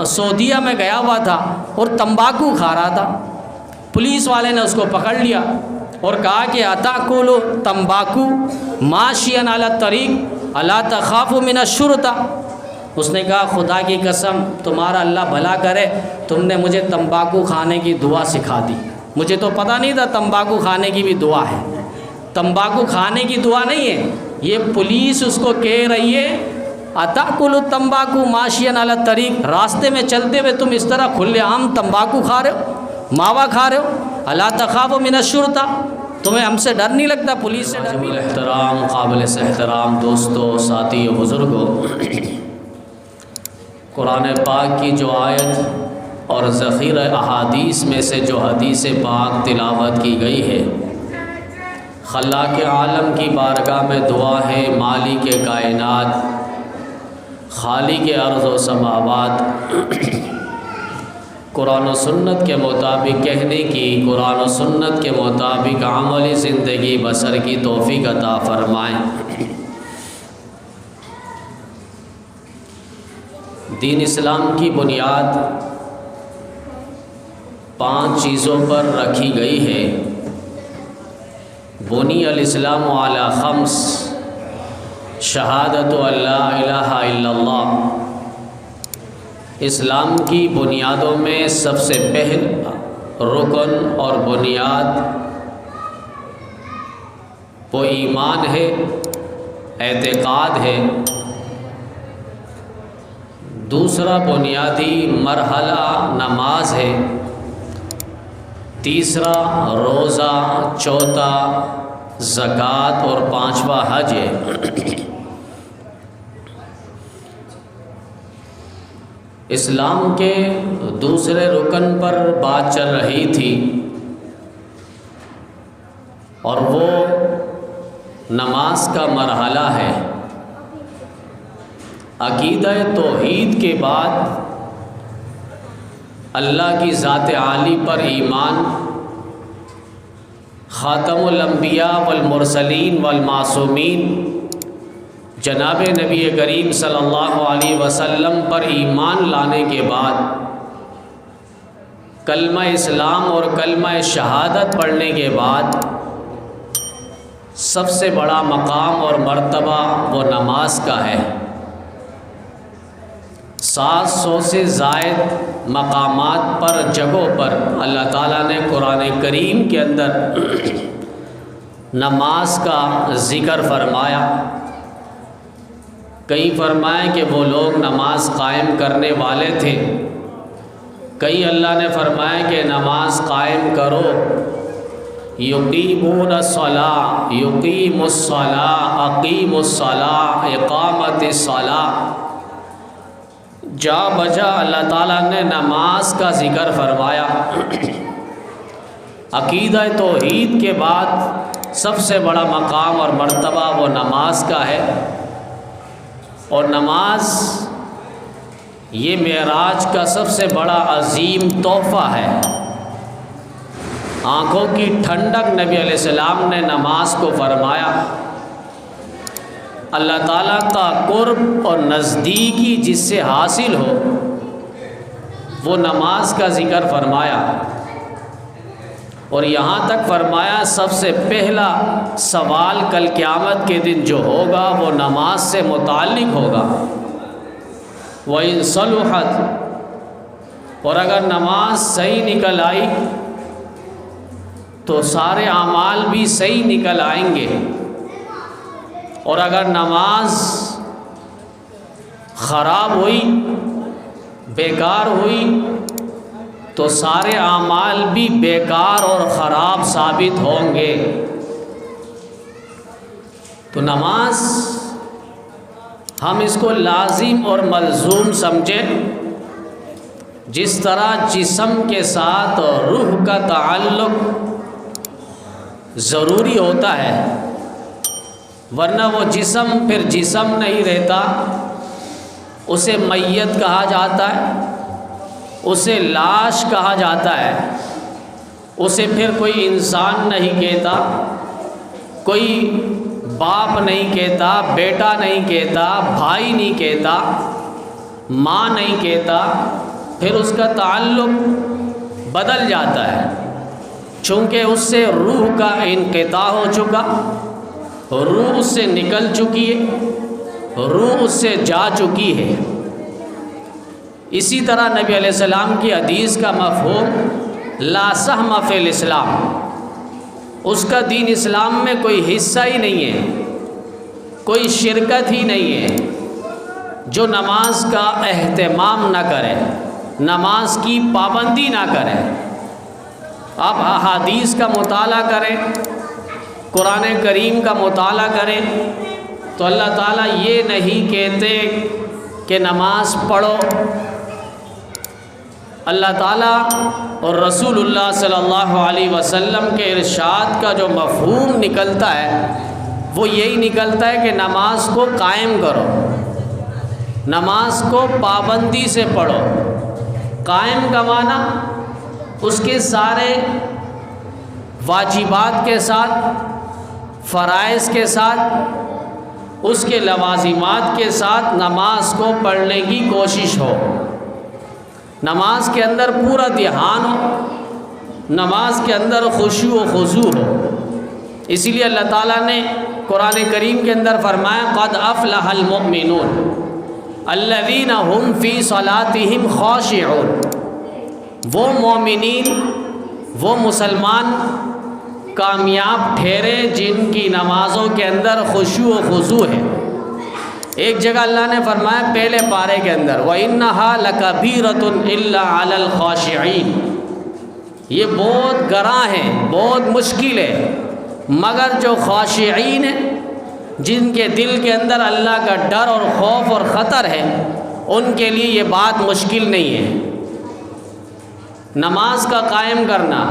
سعودیہ میں گیا ہوا تھا اور تمباکو کھا رہا تھا۔ پولیس والے نے اس کو پکڑ لیا اور کہا کہ اتاکلوا تمباکو ماشیا علی الطریق الا تخاف من الشرطہ۔ اس نے کہا خدا کی قسم تمہارا اللہ بھلا کرے، تم نے مجھے تمباکو کھانے کی دعا سکھا دی، مجھے تو پتہ نہیں تھا تمباکو کھانے کی بھی دعا ہے۔ تمباکو کھانے کی دعا نہیں ہے، یہ پولیس اس کو کہہ رہی ہے اتاکلوا تمباکو ماشیا علی الطریق، راستے میں چلتے ہوئے تم اس طرح کھلے عام تمباکو کھا رہے ہو، ماوا کھا رہے ہو، الا تخافوا من الشرطہ، تمہیں ہم سے ڈر نہیں لگتا، پولیس سے ڈر نہیں لگتا؟ احترام قابل سے احترام دوستو، ساتھی، بزرگوں، قرآن پاک کی جو آیت اور ذخیرہ احادیث میں سے جو حدیث پاک تلاوت کی گئی ہے، خلاق عالم کی بارگاہ میں دعا ہے، مالک کائنات، خالق ارض و سماوات، قرآن و سنت کے مطابق کہنے کی، قرآن و سنت کے مطابق عملی زندگی بسر کی توفیق عطا فرمائیں۔ دین اسلام کی بنیاد 5 چیزوں پر رکھی گئی ہے۔ بنی الاسلام علی 5، شہادت ان لا الہ الا اللہ۔ اسلام کی بنیادوں میں سب سے پہلا رکن اور بنیاد وہ ایمان ہے، اعتقاد ہے۔ دوسرا بنیادی مرحلہ نماز ہے، تیسرا روزہ، چوتھا زکوٰۃ اور 5واں حج ہے۔ اسلام کے دوسرے رکن پر بات چل رہی تھی اور وہ نماز کا مرحلہ ہے۔ عقیدہ توحید کے بعد اللہ کی ذات عالی پر ایمان، خاتم الانبیاء والمرسلین والمعصومین جناب نبی کریم صلی اللہ علیہ وسلم پر ایمان لانے کے بعد کلمہ اسلام اور کلمہ شہادت پڑھنے کے بعد سب سے بڑا مقام اور مرتبہ وہ نماز کا ہے۔ 700 سے زائد مقامات پر، جگہوں پر اللہ تعالیٰ نے قرآن کریم کے اندر نماز کا ذکر فرمایا۔ کئی فرمائے کہ وہ لوگ نماز قائم کرنے والے تھے، کئی اللہ نے فرمایا کہ نماز قائم کرو، یقیمون الصلاۃ، یقیم الصلاۃ، اقیم الصلاۃ، اقامت الصلاۃ۔ جا بجا اللہ تعالیٰ نے نماز کا ذکر فرمایا۔ عقیدہ توحید کے بعد سب سے بڑا مقام اور مرتبہ وہ نماز کا ہے، اور نماز یہ معراج کا سب سے بڑا عظیم تحفہ ہے۔ آنکھوں کی ٹھنڈک نبی علیہ السلام نے نماز کو فرمایا۔ اللہ تعالیٰ کا قرب اور نزدیکی جس سے حاصل ہو وہ نماز کا ذکر فرمایا، اور یہاں تک فرمایا سب سے پہلا سوال کل قیامت کے دن جو ہوگا وہ نماز سے متعلق ہوگا۔ وَإِن صَلُحَتْ، اور اگر نماز صحیح نکل آئی تو سارے اعمال بھی صحیح نکل آئیں گے، اور اگر نماز خراب ہوئی، بیکار ہوئی، تو سارے اعمال بھی بیکار اور خراب ثابت ہوں گے۔ تو نماز ہم اس کو لازم اور ملزوم سمجھیں، جس طرح جسم کے ساتھ روح کا تعلق ضروری ہوتا ہے، ورنہ وہ جسم پھر جسم نہیں رہتا، اسے میت کہا جاتا ہے، اسے لاش کہا جاتا ہے، اسے پھر کوئی انسان نہیں کہتا، کوئی باپ نہیں کہتا، بیٹا نہیں کہتا، بھائی نہیں کہتا، ماں نہیں کہتا، پھر اس کا تعلق بدل جاتا ہے، چونکہ اس سے روح کا انقطاع ہو چکا، روح اس سے نکل چکی ہے، روح اس سے جا چکی ہے۔ اسی طرح نبی علیہ السلام کی حدیث کا مفہوم لا سہم فی الاسلام، اس کا دین اسلام میں کوئی حصہ ہی نہیں ہے، کوئی شرکت ہی نہیں ہے، جو نماز کا اہتمام نہ کرے، نماز کی پابندی نہ کرے۔ آپ احادیث کا مطالعہ کریں، قرآن کریم کا مطالعہ کریں تو اللہ تعالیٰ یہ نہیں کہتے کہ نماز پڑھو، اللہ تعالیٰ اور رسول اللہ صلی اللہ علیہ وسلم کے ارشاد کا جو مفہوم نکلتا ہے وہ یہی نکلتا ہے کہ نماز کو قائم کرو، نماز کو پابندی سے پڑھو۔ قائم کا معنی اس کے سارے واجبات کے ساتھ، فرائض کے ساتھ، اس کے لوازمات کے ساتھ نماز کو پڑھنے کی کوشش ہو، نماز کے اندر پورا دھیان ہو، نماز کے اندر خشوع و خضوع ہو۔ اسی لیے اللہ تعالیٰ نے قرآن کریم کے اندر فرمایا قد افلح المؤمنون الذین هم فی صلاتهم خاشعون، وہ مومنین، وہ مسلمان کامیاب ٹھہرے جن کی نمازوں کے اندر خشوع و خضوع ہے۔ ایک جگہ اللہ نے فرمایا پہلے پارے کے اندر وَإِنَّهَا لَكَبِيرَةٌ إِلَّا عَلَى الْخَاشِعِينَ، یہ بہت گراں ہے، بہت مشکل ہے، مگر جو خاشعین ہیں، جن کے دل کے اندر اللہ کا ڈر اور خوف اور خطر ہے، ان کے لیے یہ بات مشکل نہیں ہے۔ نماز کا قائم کرنا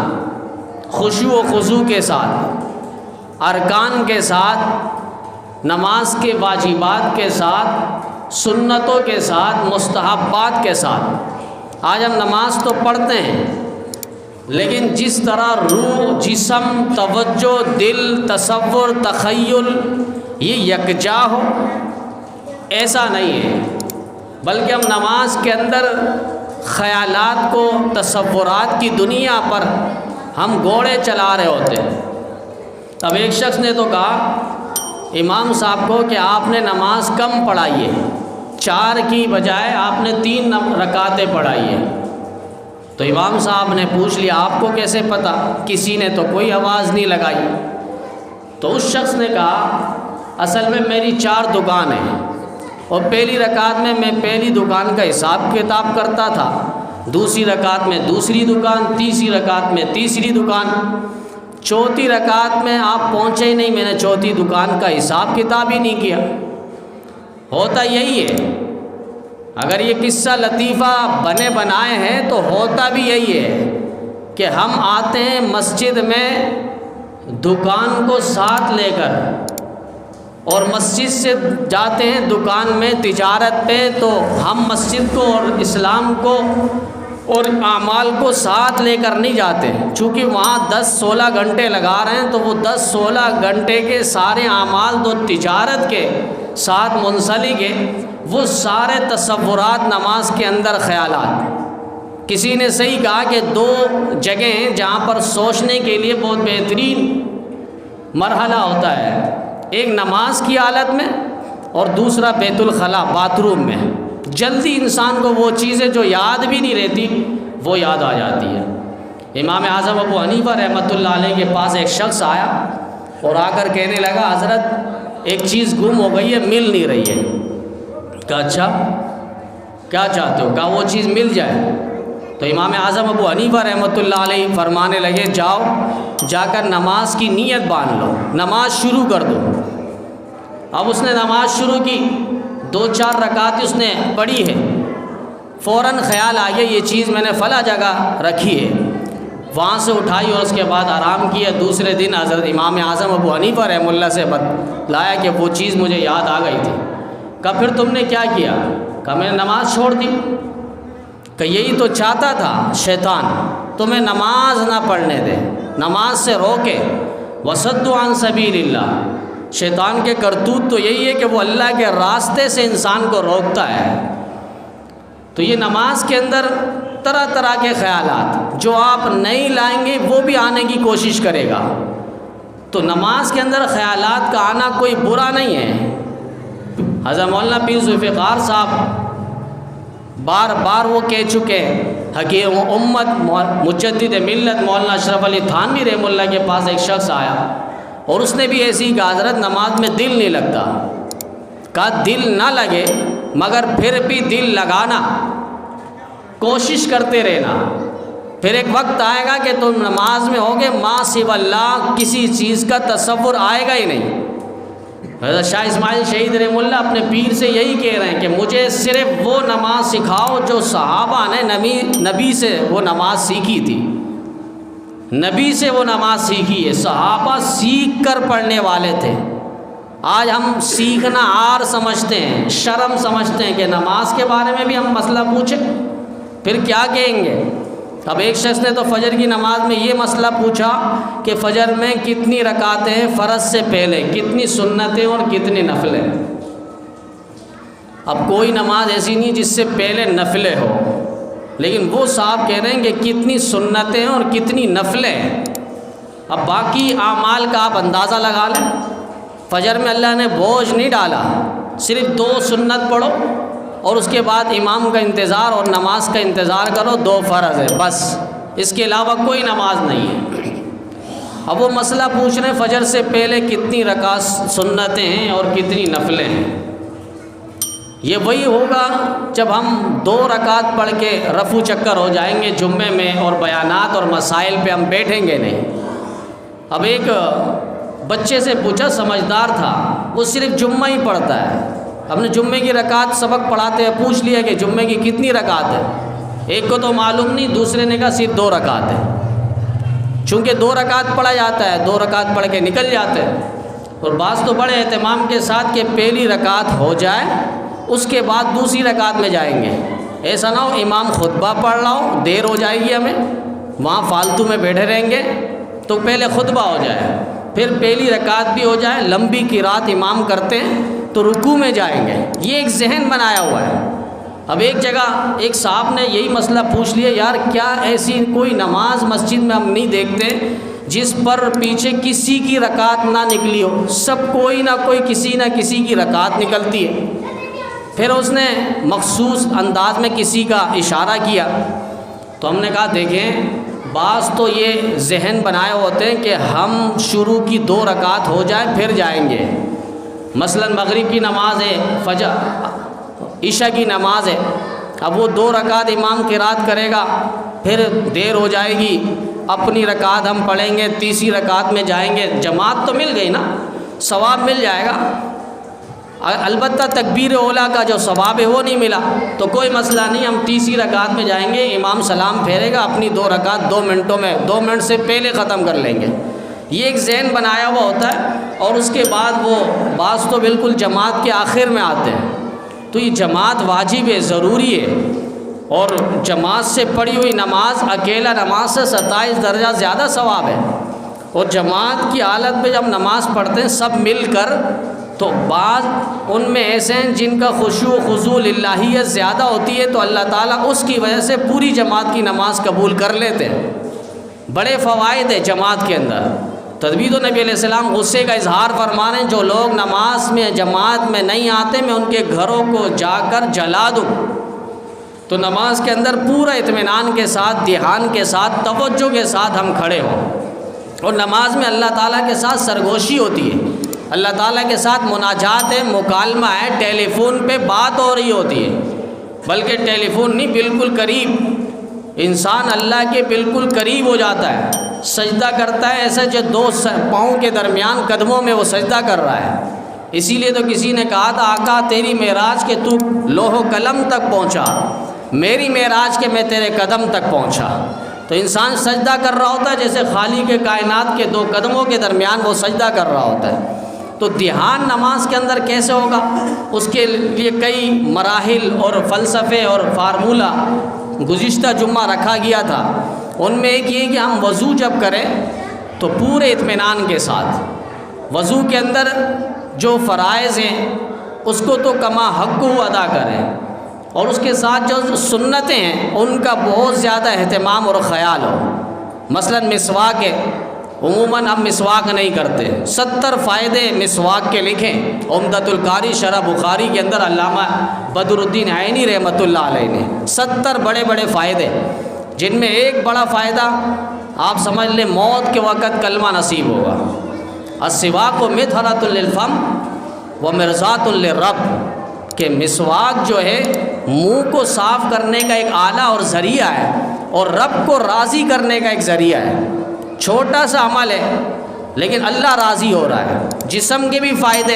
خشوع و خضوع کے ساتھ، ارکان کے ساتھ، نماز کے واجبات کے ساتھ، سنتوں کے ساتھ، مستحبات کے ساتھ۔ آج ہم نماز تو پڑھتے ہیں لیکن جس طرح روح، جسم، توجہ، دل، تصور، تخیل یہ یکجا ہو، ایسا نہیں ہے، بلکہ ہم نماز کے اندر خیالات کو، تصورات کی دنیا پر ہم گھوڑے چلا رہے ہوتے ہیں۔ اب ایک شخص نے تو کہا امام صاحب کو کہ آپ نے نماز کم پڑھائی ہے، 4 کی بجائے آپ نے 3 رکعتیں پڑھائی ہے۔ تو امام صاحب نے پوچھ لیا آپ کو کیسے پتہ؟ کسی نے تو کوئی آواز نہیں لگائی۔ تو اس شخص نے کہا اصل میں میری 4 دکان ہیں، اور پہلی رکعت میں پہلی دکان کا حساب کتاب کرتا تھا، دوسری رکعت میں دوسری دکان، تیسری رکعت میں تیسری دکان، چوتھی رکعت میں آپ پہنچے ہی نہیں، میں نے چوتھی دکان کا حساب کتاب ہی نہیں کیا۔ ہوتا یہی ہے، اگر یہ قصہ لطیفہ بنے بنائے ہیں تو ہوتا بھی یہی ہے کہ ہم آتے ہیں مسجد میں دکان کو ساتھ لے کر، اور مسجد سے جاتے ہیں دکان میں تجارت پہ، تو ہم مسجد کو اور اسلام کو اور اعمال کو ساتھ لے کر نہیں جاتے، چونکہ وہاں 10-16 گھنٹے لگا رہے ہیں، تو وہ 10-16 گھنٹے کے سارے اعمال جو تجارت کے ساتھ منسلک ہیں، وہ سارے تصورات نماز کے اندر خیالات۔ کسی نے صحیح کہا کہ 2 جگہیں ہیں جہاں پر سوچنے کے لیے بہت بہترین مرحلہ ہوتا ہے، ایک نماز کی حالت میں اور دوسرا بیت الخلاء، باتھ روم میں۔ جلدی انسان کو وہ چیزیں جو یاد بھی نہیں رہتی وہ یاد آ جاتی ہے۔ امام اعظم ابو حنیفہ رحمۃ اللہ علیہ کے پاس ایک شخص آیا اور آ کر کہنے لگا حضرت ایک چیز گم ہو گئی ہے، مل نہیں رہی ہے۔ کہا اچھا کیا چاہتے ہو؟ کہا وہ چیز مل جائے۔ تو امام اعظم ابو حنیفہ رحمۃ اللہ علیہ فرمانے لگے جاؤ جا کر نماز کی نیت باندھ لو، نماز شروع کر دو۔ اب اس نے نماز شروع کی، 2-4 رکعت اس نے پڑھی ہے، فوراً خیال آ گیا یہ چیز میں نے فلاں جگہ رکھی ہے، وہاں سے اٹھائی اور اس کے بعد آرام کیا۔ دوسرے دن حضرت امام اعظم ابو حنیفہ رحمہ اللہ سے بتلایا کہ وہ چیز مجھے یاد آ گئی تھی۔ کہا پھر تم نے کیا کیا؟ کہا میں نے نماز چھوڑ دی۔ کہ یہی تو چاہتا تھا شیطان، تمہیں نماز نہ پڑھنے دے، نماز سے روکے۔ وَصَدُّ عَن سَبِيلِ اللَّهِ، شیطان کے کرتوت تو یہی ہے کہ وہ اللہ کے راستے سے انسان کو روکتا ہے۔ تو تو یہ نماز کے اندر طرح طرح کے خیالات جو آپ نہیں لائیں گے وہ بھی آنے کی کوشش کرے گا. تو نماز کے اندر خیالات کا آنا کوئی برا نہیں ہے. حضرت مولانا پیر ذوالفقار صاحب بار بار وہ کہہ چکے ہیں. حکیم امت مجدد ملت مولانا اشرف علی تھانوی رحمہ اللہ کے پاس ایک شخص آیا اور اس نے بھی ایسی کہا حضرت نماز میں دل نہیں لگتا. کہا دل نہ لگے مگر پھر بھی دل لگانا، کوشش کرتے رہنا. پھر ایک وقت آئے گا کہ تم نماز میں ہوگے ما سوى اللہ کسی چیز کا تصور آئے گا ہی نہیں. حضرت شاہ اسماعیل شہید رحمہ اللہ اپنے پیر سے یہی کہہ رہے ہیں کہ مجھے صرف وہ نماز سکھاؤ جو صحابہ نے نبی سے وہ نماز سیکھی تھی. نبی سے وہ نماز سیکھی ہے، صحابہ سیکھ کر پڑھنے والے تھے. آج ہم سیکھنا عار سمجھتے ہیں، شرم سمجھتے ہیں کہ نماز کے بارے میں بھی ہم مسئلہ پوچھیں پھر کیا کہیں گے. اب ایک شخص نے تو فجر کی نماز میں یہ مسئلہ پوچھا کہ فجر میں کتنی رکعتیں ہیں فرض سے پہلے، کتنی سنتیں اور کتنی نفلیں. اب کوئی نماز ایسی نہیں جس سے پہلے نفلیں ہو، لیکن وہ صاحب کہہ رہے ہیں کہ کتنی سنتیں اور کتنی نفلیں ہیں. اب باقی اعمال کا آپ اندازہ لگا لیں. فجر میں اللہ نے بوجھ نہیں ڈالا، صرف 2 سنت پڑھو اور اس کے بعد امام کا انتظار اور نماز کا انتظار کرو، 2 فرض ہے بس، اس کے علاوہ کوئی نماز نہیں ہے. اب وہ مسئلہ پوچھ رہے ہیں فجر سے پہلے کتنی رکعت سنتیں ہیں اور کتنی نفلیں ہیں. یہ وہی ہوگا جب ہم 2 رکعت پڑھ کے رفع چکر ہو جائیں گے جمعے میں اور بیانات اور مسائل پہ ہم بیٹھیں گے نہیں. اب ایک بچے سے پوچھا، سمجھدار تھا، وہ صرف جمعہ ہی پڑھتا ہے. ہم نے جمعے کی رکعت سبق پڑھاتے ہیں پوچھ لیا کہ جمعے کی کتنی رکعت ہے. ایک کو تو معلوم نہیں، دوسرے نے کہا صرف 2 رکعت ہے. چونکہ 2 رکعت پڑھا جاتا ہے، 2 رکعت پڑھ کے نکل جاتے ہیں. اور بعض تو بڑے اہتمام کے ساتھ کہ پہلی رکعت ہو جائے اس کے بعد دوسری رکعت میں جائیں گے. ایسا نہ ہو امام خطبہ پڑھ رہا ہو، دیر ہو جائے گی ہمیں، وہاں فالتو میں بیٹھے رہیں گے، تو پہلے خطبہ ہو جائے، پھر پہلی رکعت بھی ہو جائے، لمبی قرات امام کرتے ہیں تو رکوع میں جائیں گے. یہ ایک ذہن بنایا ہوا ہے. اب ایک جگہ ایک صاحب نے یہی مسئلہ پوچھ لیا، یار کیا ایسی کوئی نماز مسجد میں ہم نہیں دیکھتے جس پر پیچھے کسی کی رکعت نہ نکلی ہو؟ سب کوئی نہ کوئی کسی نہ کسی کی رکعت نکلتی ہے. پھر اس نے مخصوص انداز میں کسی کا اشارہ کیا تو ہم نے کہا دیکھیں بعض تو یہ ذہن بنائے ہوتے ہیں کہ ہم شروع کی 2 رکعت ہو جائیں پھر جائیں گے. مثلا مغرب کی نماز ہے، فجر عشاء کی نماز ہے، اب وہ 2 رکعت امام قرات کرے گا، پھر دیر ہو جائے گی، اپنی رکعت ہم پڑھیں گے، تیسری رکعت میں جائیں گے. جماعت تو مل گئی نا، ثواب مل جائے گا. البتہ تکبیر اولیٰ کا جو ثواب ہے وہ نہیں ملا تو کوئی مسئلہ نہیں، ہم تیسری رکعت میں جائیں گے، امام سلام پھیرے گا، اپنی 2 رکعت 2 منٹوں میں 2 منٹ سے پہلے ختم کر لیں گے. یہ ایک ذہن بنایا ہوا ہوتا ہے. اور اس کے بعد وہ بعض تو بالکل جماعت کے آخر میں آتے ہیں. تو یہ جماعت واجب ہے، ضروری ہے. اور جماعت سے پڑھی ہوئی نماز اکیلا نماز سے 27 درجہ زیادہ ثواب ہے. اور جماعت کی حالت میں جب نماز پڑھتے ہیں سب مل کر تو بعض ان میں ایسے ہیں جن کا خشوع و خضوع للہیت زیادہ ہوتی ہے تو اللہ تعالیٰ اس کی وجہ سے پوری جماعت کی نماز قبول کر لیتے ہیں. بڑے فوائد ہیں جماعت کے اندر. تدبیر نبی علیہ السلام غصے کا اظہار فرما رہے ہیں، جو لوگ نماز میں جماعت میں نہیں آتے میں ان کے گھروں کو جا کر جلا دوں. تو نماز کے اندر پورا اطمینان کے ساتھ، دھیان کے ساتھ، توجہ کے ساتھ ہم کھڑے ہوں. اور نماز میں اللہ تعالیٰ کے ساتھ سرگوشی ہوتی ہے، اللہ تعالیٰ کے ساتھ مناجات ہے، مکالمہ ہے، ٹیلی فون پہ بات ہو رہی ہوتی ہے. بلکہ ٹیلی فون نہیں، بالکل قریب انسان اللہ کے بالکل قریب ہو جاتا ہے. سجدہ کرتا ہے ایسا جو 2 پاؤں کے درمیان قدموں میں وہ سجدہ کر رہا ہے. اسی لیے تو کسی نے کہا تھا آقا تیری معراج کے تو لوح و قلم تک پہنچا، میری معراج کے میں تیرے قدم تک پہنچا. تو انسان سجدہ کر رہا ہوتا ہے جیسے خالق کے کائنات کے 2 قدموں کے درمیان وہ سجدہ کر رہا ہوتا ہے. تو دھیان نماز کے اندر کیسے ہوگا؟ اس کے لیے کئی مراحل اور فلسفے اور فارمولہ گزشتہ جمعہ رکھا گیا تھا. ان میں ایک یہ کہ ہم وضو جب کریں تو پورے اطمینان کے ساتھ وضو کے اندر جو فرائض ہیں اس کو تو کما حق کو ادا کریں. اور اس کے ساتھ جو سنتیں ہیں ان کا بہت زیادہ اہتمام اور خیال ہو۔ مثلاً مسواک ہے، عموماً ہم مسواک نہیں کرتے۔ 70 فائدے مسواک کے لکھیں عمدۃ القاری شرح بخاری کے اندر علامہ بدر الدین عینی رحمۃ اللہ علیہ نے 70 بڑے بڑے فائدے، جن میں ایک بڑا فائدہ آپ سمجھ لیں موت کے وقت کلمہ نصیب ہوگا۔ السواک مطہرۃ للفم ومرضاۃ للرب، کہ مسواک جو ہے منہ کو صاف کرنے کا ایک آلہ اور ذریعہ ہے، اور رب کو راضی کرنے کا ایک ذریعہ ہے۔ چھوٹا سا عمل ہے لیکن اللہ راضی ہو رہا ہے۔ جسم کے بھی فائدے،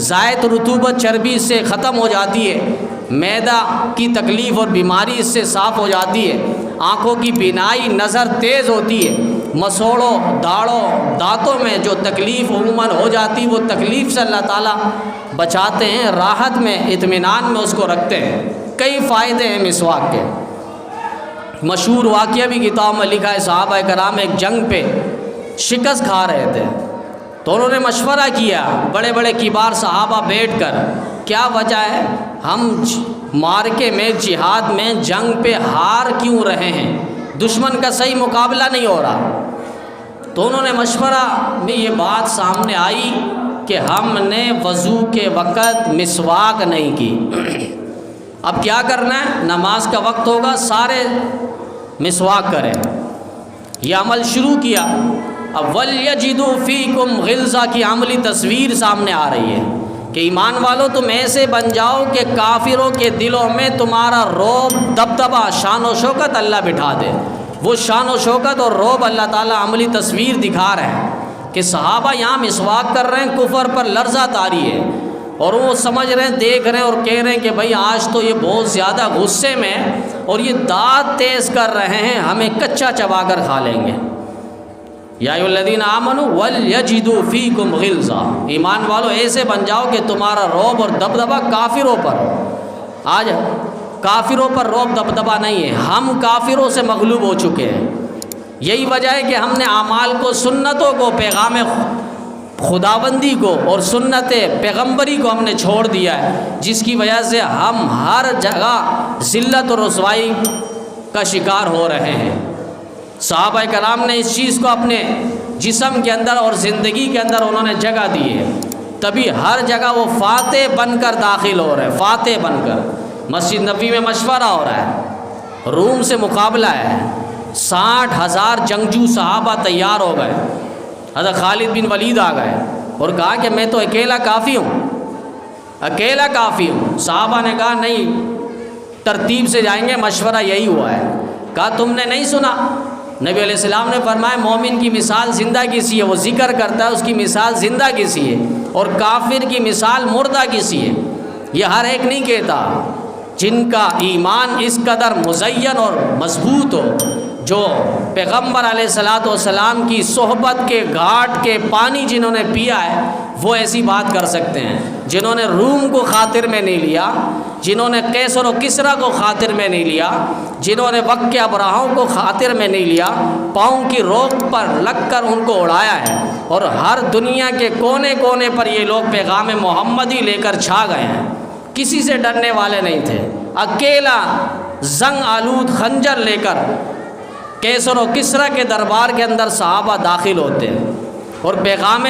زائد رطوبت چربی اس سے ختم ہو جاتی ہے، معدہ کی تکلیف اور بیماری اس سے صاف ہو جاتی ہے، آنکھوں کی بینائی نظر تیز ہوتی ہے، مسوڑوں داڑوں دانتوں میں جو تکلیف عموماً ہو جاتی وہ تکلیف سے اللہ تعالیٰ بچاتے ہیں، راحت میں اطمینان میں اس کو رکھتے ہیں۔ کئی فائدے ہیں مسواک کے۔ مشہور واقعہ بھی کتاب میں لکھا ہے، صحابہ کرام ایک جنگ پہ شکست کھا رہے تھے تو انہوں نے مشورہ کیا، بڑے بڑے کبار صحابہ بیٹھ کر، کیا وجہ ہے ہم مارکے میں جہاد میں جنگ پہ ہار کیوں رہے ہیں، دشمن کا صحیح مقابلہ نہیں ہو رہا۔ تو انہوں نے مشورہ میں یہ بات سامنے آئی کہ ہم نے وضو کے وقت مسواک نہیں کی۔ اب کیا کرنا ہے، نماز کا وقت ہوگا سارے مسواک کریں۔ یہ عمل شروع کیا۔ اب وَلْيَجِدُوا فِيكُمْ غِلْظَةً کی عملی تصویر سامنے آ رہی ہے کہ ایمان والو تم ایسے بن جاؤ کہ کافروں کے دلوں میں تمہارا رعب دبدبہ شان و شوکت اللہ بٹھا دے۔ وہ شان و شوکت اور رعب اللہ تعالیٰ عملی تصویر دکھا رہے ہیں کہ صحابہ یہاں مسواک کر رہے ہیں، کفر پر لرزہ طاری ہے، اور وہ سمجھ رہے ہیں، دیکھ رہے ہیں اور کہہ رہے ہیں کہ بھائی آج تو یہ بہت زیادہ غصے میں اور یہ دانت تیز کر رہے ہیں، ہمیں کچا چبا کر کھا لیں گے۔ یا ایھا الذین آمنوا ولیجدوا فیکم غلظہ، ایمان والو ایسے بن جاؤ کہ تمہارا رعب اور دبدبہ کافروں پر ہو۔ آج کافروں پر رعب دبدبہ نہیں ہے، ہم کافروں سے مغلوب ہو چکے ہیں۔ یہی وجہ ہے کہ ہم نے اعمال کو، سنتوں کو، پیغام خداوندی کو اور سنت پیغمبری کو ہم نے چھوڑ دیا ہے، جس کی وجہ سے ہم ہر جگہ ذلت اور رسوائی کا شکار ہو رہے ہیں۔ صحابہ کرام نے اس چیز کو اپنے جسم کے اندر اور زندگی کے اندر انہوں نے جگہ دی ہے، تبھی ہر جگہ وہ فاتح بن کر داخل ہو رہے ہیں، فاتح بن کر۔ مسجد نبوی میں مشورہ ہو رہا ہے، روم سے مقابلہ ہے، 60,000 جنگجو صحابہ تیار ہو گئے، حضرت خالد بن ولید آ گئے اور کہا کہ میں تو اکیلا کافی ہوں، اکیلا کافی ہوں۔ صحابہ نے کہا نہیں، ترتیب سے جائیں گے، مشورہ یہی ہوا ہے۔ کہا تم نے نہیں سنا؟ نبی علیہ السلام نے فرمایا مومن کی مثال زندہ کسی ہے، وہ ذکر کرتا ہے، اس کی مثال زندہ کسی ہے، اور کافر کی مثال مردہ کسی ہے۔ یہ ہر ایک نہیں کہتا، جن کا ایمان اس قدر مزین اور مضبوط ہو، جو پیغمبر علیہ الصلاۃ والسلام کی صحبت کے گھاٹ کے پانی جنہوں نے پیا ہے، وہ ایسی بات کر سکتے ہیں۔ جنہوں نے روم کو خاطر میں نہیں لیا، جنہوں نے قیصر و کسریٰ کو خاطر میں نہیں لیا، جنہوں نے وقت کے ابراہوں کو خاطر میں نہیں لیا، پاؤں کی روک پر لگ کر ان کو اڑایا ہے، اور ہر دنیا کے کونے کونے پر یہ لوگ پیغام محمدی لے کر چھا گئے ہیں۔ کسی سے ڈرنے والے نہیں تھے، اکیلا زنگ آلود خنجر لے کر قیصر و کسریٰ کے دربار کے اندر صحابہ داخل ہوتے ہیں اور پیغام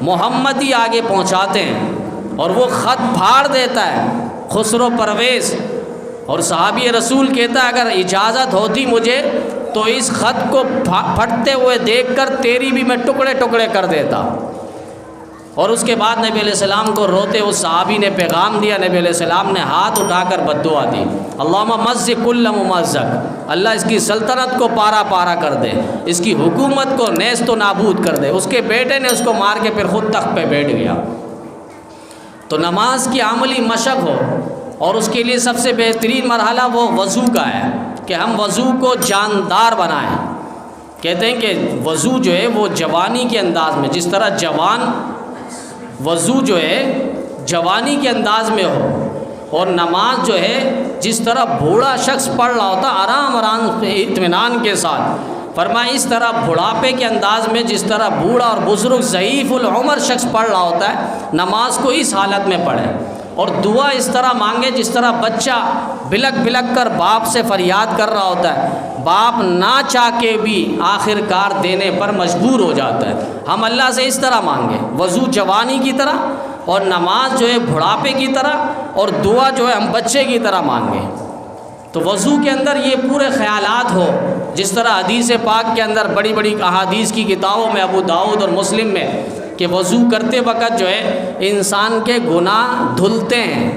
محمدی آگے پہنچاتے ہیں، اور وہ خط پھاڑ دیتا ہے خسرو پرویز، اور صحابی رسول کہتا ہے اگر اجازت ہوتی مجھے تو اس خط کو پھٹتے ہوئے دیکھ کر تیری بھی میں ٹکڑے ٹکڑے کر دیتا۔ اور اس کے بعد نبی علیہ السلام کو روتے اس صحابی نے پیغام دیا، نبی علیہ السلام نے ہاتھ اٹھا کر بد دعا دی، اللہم مزق کل ممزق، اللہ اس کی سلطنت کو پارا پارا کر دے، اس کی حکومت کو نیست و نابود کر دے۔ اس کے بیٹے نے اس کو مار کے پھر خود تخت پہ بیٹھ گیا۔ تو نماز کی عملی مشق ہو، اور اس کے لیے سب سے بہترین مرحلہ وہ وضو کا ہے کہ ہم وضو کو جاندار بنائیں۔ کہتے ہیں کہ وضو جو ہے وہ جوانی کے انداز میں، جس طرح جوان وضو جو ہے جوانی کے انداز میں ہو، اور نماز جو ہے جس طرح بوڑھا شخص پڑھ رہا ہوتا آرام آرام اطمینان کے ساتھ، فرمایا اس طرح بڑھاپے کے انداز میں جس طرح بوڑھا اور بزرگ ضعیف العمر شخص پڑھ رہا ہوتا ہے، نماز کو اس حالت میں پڑھیں۔ اور دعا اس طرح مانگے جس طرح بچہ بلک بلک کر باپ سے فریاد کر رہا ہوتا ہے، باپ نہ چاہ کے بھی آخر کار دینے پر مجبور ہو جاتا ہے۔ ہم اللہ سے اس طرح مانگیں، وضو جوانی کی طرح اور نماز جو ہے بڑھاپے کی طرح اور دعا جو ہے ہم بچے کی طرح مانگیں۔ تو وضو کے اندر یہ پورے خیالات ہو، جس طرح حدیث پاک کے اندر بڑی بڑی احادیث کی کتابوں میں ابو داؤد اور مسلم میں کہ وضو کرتے وقت جو ہے انسان کے گناہ دھلتے ہیں۔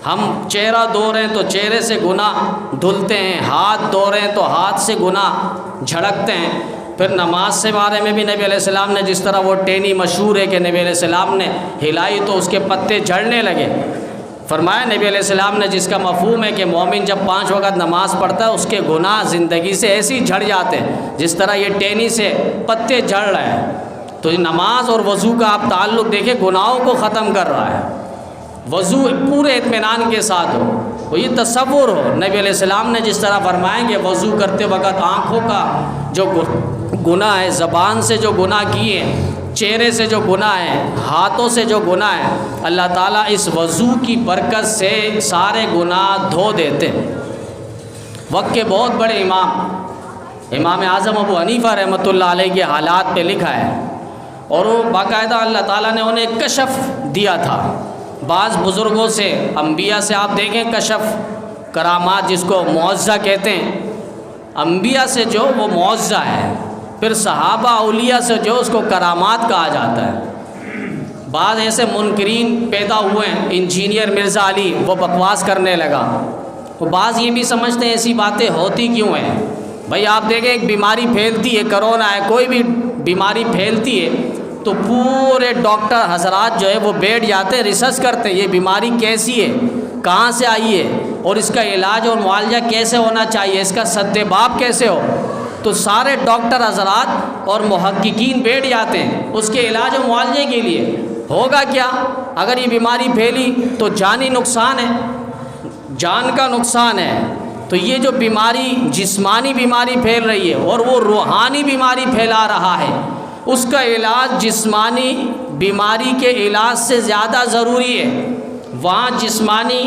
ہم چہرہ دھو رہے ہیں تو چہرے سے گناہ دھلتے ہیں، ہاتھ دھو رہے ہیں تو ہاتھ سے گناہ جھڑکتے ہیں۔ پھر نماز کے بارے میں بھی نبی علیہ السلام نے جس طرح وہ ٹینی مشہور ہے کہ نبی علیہ السلام نے ہلائی تو اس کے پتے جھڑنے لگے، فرمایا نبی علیہ السلام نے جس کا مفہوم ہے کہ مومن جب 5 وقت نماز پڑھتا ہے اس کے گناہ زندگی سے ایسے ہی جھڑ جاتے ہیں جس طرح یہ ٹینی سے پتے جھڑ رہے ہیں۔ تو نماز اور وضو کا آپ تعلق دیکھیں، گناہوں کو ختم کر رہا ہے۔ وضو پورے اطمینان کے ساتھ ہو، وہ یہ تصور ہو، نبی علیہ السلام نے جس طرح فرمائیں گے وضو کرتے وقت آنکھوں کا جو گناہ ہے، زبان سے جو گناہ کیے، چہرے سے جو گناہ ہے، ہاتھوں سے جو گناہ ہے، اللہ تعالیٰ اس وضو کی برکت سے سارے گناہ دھو دیتے ہیں۔ وقت کے بہت بڑے امام اعظم ابو حنیفہ رحمۃ اللہ علیہ کے حالات پہ لکھا ہے، اور وہ باقاعدہ اللہ تعالیٰ نے انہیں کشف دیا تھا۔ بعض بزرگوں سے، انبیاء سے آپ دیکھیں کشف کرامات جس کو معجزہ کہتے ہیں، انبیاء سے جو وہ معجزہ ہے، پھر صحابہ اولیاء سے جو اس کو کرامات کہا جاتا ہے۔ بعض ایسے منکرین پیدا ہوئے ہیں، انجینئر مرزا علی وہ بکواس کرنے لگا، وہ بعض یہ بھی سمجھتے ہیں ایسی باتیں ہوتی کیوں ہیں۔ بھائی آپ دیکھیں ایک بیماری پھیلتی ہے، کرونا ہے، کوئی بھی بیماری پھیلتی ہے تو پورے ڈاکٹر حضرات جو ہے وہ بیٹھ جاتے ہیں، ریسرچ کرتے ہیں یہ بیماری کیسی ہے، کہاں سے آئی ہے اور اس کا علاج اور معالجہ کیسے ہونا چاہیے، اس کا سدباب کیسے ہو۔ تو سارے ڈاکٹر حضرات اور محققین بیٹھ جاتے ہیں اس کے علاج و معالجے کے لیے۔ ہوگا کیا اگر یہ بیماری پھیلی تو جانی نقصان ہے، جان کا نقصان ہے۔ تو یہ جو بیماری جسمانی بیماری پھیل رہی ہے اور وہ روحانی بیماری پھیلا رہا ہے، اس کا علاج جسمانی بیماری کے علاج سے زیادہ ضروری ہے۔ وہاں جسمانی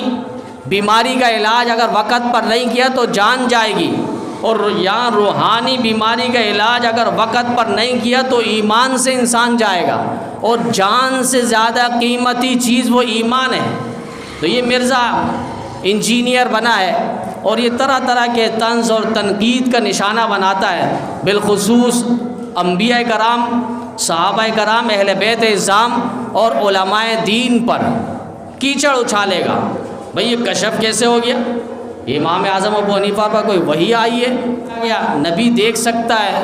بیماری کا علاج اگر وقت پر نہیں کیا تو جان جائے گی، اور یہاں روحانی بیماری کا علاج اگر وقت پر نہیں کیا تو ایمان سے انسان جائے گا، اور جان سے زیادہ قیمتی چیز وہ ایمان ہے۔ تو یہ مرزا انجینئر بنا ہے اور یہ طرح طرح کے طنز اور تنقید کا نشانہ بناتا ہے، بالخصوص انبیاء کرام، صحابہ کرام، اہل بیت اعظام اور علماء دین پر کیچڑ اچھالے گا۔ بھئی یہ کشف کیسے ہو گیا؟ امام اعظم ابو حنیفہ پر کوئی وحی آئی ہے یا نبی دیکھ سکتا ہے،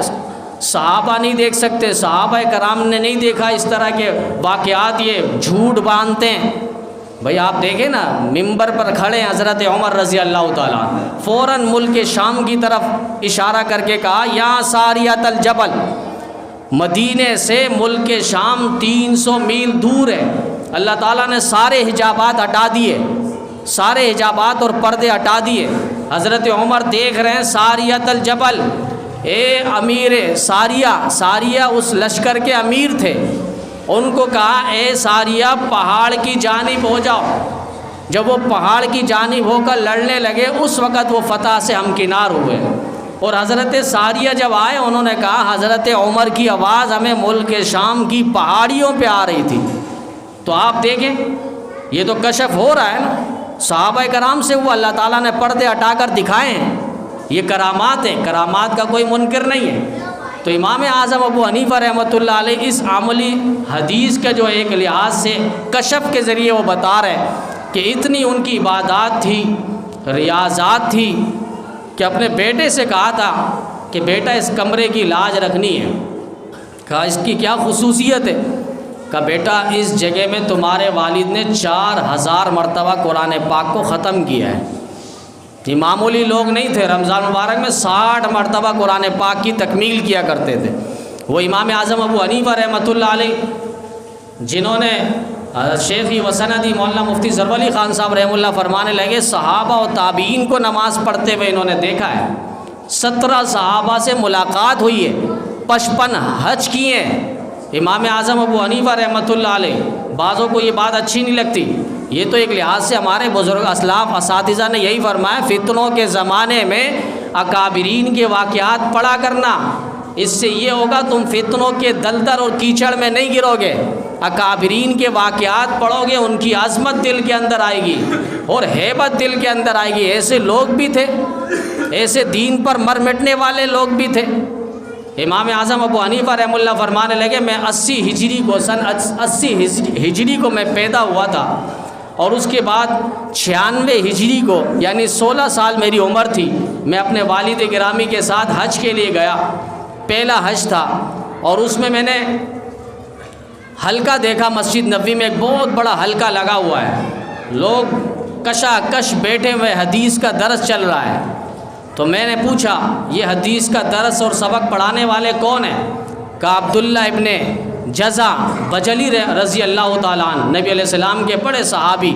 صحابہ نہیں دیکھ سکتے، صحابہ کرام نے نہیں دیکھا اس طرح کے واقعات، یہ جھوٹ باندھتے ہیں۔ بھئی آپ دیکھیں نا، ممبر پر کھڑے ہیں حضرت عمر رضی اللہ تعالیٰ، فوراً ملک شام کی طرف اشارہ کر کے کہا یا ساریۃ الجبل، مدینے سے ملک شام 300 میل دور ہے۔ اللہ تعالیٰ نے سارے حجابات ہٹا دیے، سارے حجابات اور پردے ہٹا دیے۔ حضرت عمر دیکھ رہے ہیں ساریۃ الجبل، اے امیر ساریہ اس لشکر کے امیر تھے، ان کو کہا اے ساریہ پہاڑ کی جانب ہو جاؤ۔ جب وہ پہاڑ کی جانب ہو کر لڑنے لگے اس وقت وہ فتح سے ہمکنار ہوئے، اور حضرت ساریہ جب آئے انہوں نے کہا حضرت عمر کی آواز ہمیں ملک شام کی پہاڑیوں پہ آ رہی تھی۔ تو آپ دیکھیں یہ تو کشف ہو رہا ہے نا، صحابہ کرام سے وہ اللہ تعالیٰ نے پردے ہٹا کر دکھائے ہیں، یہ کرامات ہیں، کرامات کا کوئی منکر نہیں ہے۔ تو امام اعظم ابو حنیفہ رحمۃ اللہ علیہ اس عملی حدیث کا جو ایک لحاظ سے کشف کے ذریعے وہ بتا رہے ہیں کہ اتنی ان کی عبادات تھی، ریاضات تھی کہ اپنے بیٹے سے کہا تھا کہ بیٹا اس کمرے کی لاج رکھنی ہے۔ کہا اس کی کیا خصوصیت ہے؟ کہا بیٹا اس جگہ میں تمہارے والد نے 4000 مرتبہ قرآن پاک کو ختم کیا ہے۔ یہ معمولی لوگ نہیں تھے، رمضان مبارک میں 60 مرتبہ قرآن پاک کی تکمیل کیا کرتے تھے۔ وہ امام اعظم ابو حنیفہ رحمۃ اللہ علیہ جنہوں نے شیخی وسندی مولانا مفتی ظفر علی خان صاحب رحمہ اللہ فرمانے لگے صحابہ و تابعین کو نماز پڑھتے ہوئے انہوں نے دیکھا ہے، 17 صحابہ سے ملاقات ہوئی ہے، 55 حج کیے ہیں۔ امام اعظم ابو حنیفہ رحمۃ اللہ علیہ، بعضوں کو یہ بات اچھی نہیں لگتی، یہ تو ایک لحاظ سے ہمارے بزرگ اسلاف اساتذہ نے یہی فرمایا، فتنوں کے زمانے میں اکابرین کے واقعات پڑھا کرنا، اس سے یہ ہوگا تم فتنوں کے دلدل اور کیچڑ میں نہیں گرو گے، اکابرین کے واقعات پڑھو گے، ان کی عظمت دل کے اندر آئے گی اور ہیبت دل کے اندر آئے گی۔ ایسے لوگ بھی تھے، ایسے دین پر مر مٹنے والے لوگ بھی تھے۔ امام اعظم ابو حنیفہ رحمہ اللہ فرمانے لگے، میں 80 ہجری کو میں پیدا ہوا تھا، اور اس کے بعد 96 ہجری کو یعنی 16 سال میری عمر تھی، میں اپنے والد گرامی کے ساتھ حج کے لیے گیا۔ پہلا حج تھا، اور اس میں نے حلقہ دیکھا، مسجد نبوی میں ایک بہت بڑا حلقہ لگا ہوا ہے، لوگ کشاکش بیٹھے ہوئے، حدیث کا درس چل رہا ہے۔ تو میں نے پوچھا یہ حدیث کا درس اور سبق پڑھانے والے کون ہیں؟ کہا عبداللہ ابن جزع بجلی رضی اللہ تعالیٰ عنہ، نبی علیہ السلام کے بڑے صحابی،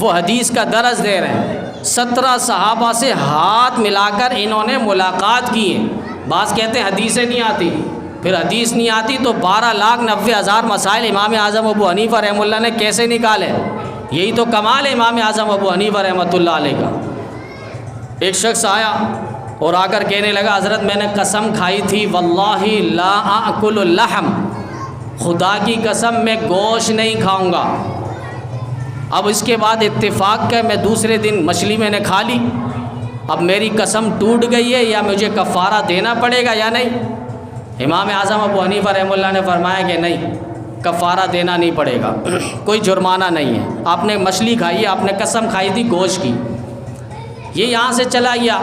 وہ حدیث کا درس دے رہے ہیں۔ 17 صحابہ سے ہاتھ ملا کر انہوں نے ملاقات کی ہے۔ بعض کہتے ہیں حدیثیں نہیں آتی، پھر حدیث نہیں آتی تو 12,90,000 مسائل امام اعظم ابو حنیفہ رحمہ اللہ نے کیسے نکالے؟ یہی تو کمال ہے امام اعظم ابو حنیفہ رحمۃ اللہ علیہ کا۔ ایک شخص آیا اور آ کر کہنے لگا، حضرت میں نے قسم کھائی تھی واللہ لا آکل اللحم، خدا کی قسم میں گوشت نہیں کھاؤں گا۔ اب اس کے بعد اتفاق کا میں دوسرے دن مچھلی میں نے کھا لی، اب میری قسم ٹوٹ گئی ہے، یا مجھے کفارہ دینا پڑے گا یا نہیں؟ امام اعظم ابو حنیفہ رحمہ اللہ نے فرمایا کہ نہیں، کفارہ دینا نہیں پڑے گا، کوئی جرمانہ نہیں ہے، آپ نے مچھلی کھائی ہے، آپ نے قسم کھائی تھی گوشت کی۔ یہ یہاں سے چلا گیا